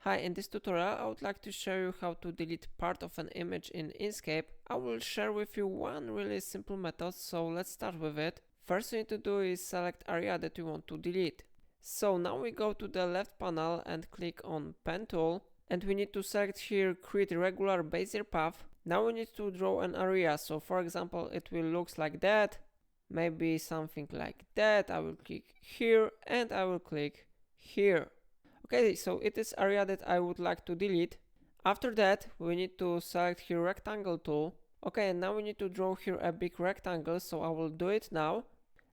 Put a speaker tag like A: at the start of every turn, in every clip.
A: Hi, in this tutorial I would like to show you how to delete part of an image in Inkscape. I will share with you one really simple method, so let's start with it. First you need to do is select area that you want to delete. So now we go to the left panel and click on Pen tool, and we need to select here create regular bezier path. Now we need to draw an area, so for example it will look like that, maybe something like that. I will click here and I will click here. Okay, so it is area that I would like to delete. After that, we need to select here rectangle tool. Okay, and now we need to draw here a big rectangle, so I will do it now.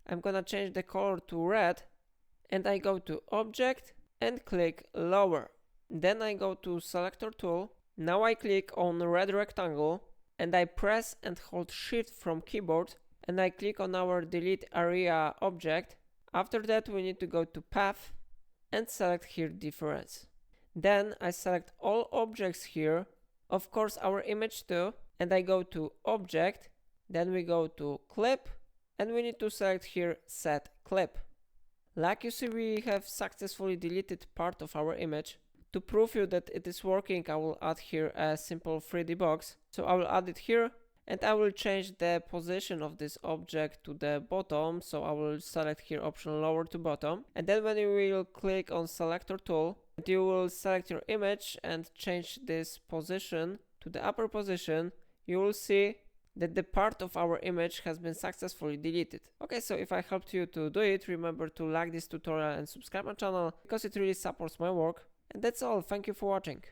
A: I'm gonna change the color to red, and I go to object and click lower. Then I go to selector tool. Now I click on red rectangle and I press and hold shift from keyboard and I click on our delete area object. After that, we need to go to path and select here difference. Then I select all objects here, of course our image too, and I go to object, then we go to clip, and we need to select here set clip. Like you see, we have successfully deleted part of our image. To prove you that it is working, I will add here a simple 3D box. So I will add it here, and I will change the position of this object to the bottom, so I will select here option lower to bottom, and then when you will click on selector tool, you will select your image and change this position to the upper position, you will see that the part of our image has been successfully deleted. Okay, so if I helped you to do it, remember to like this tutorial and subscribe my channel because it really supports my work. And that's all, thank you for watching.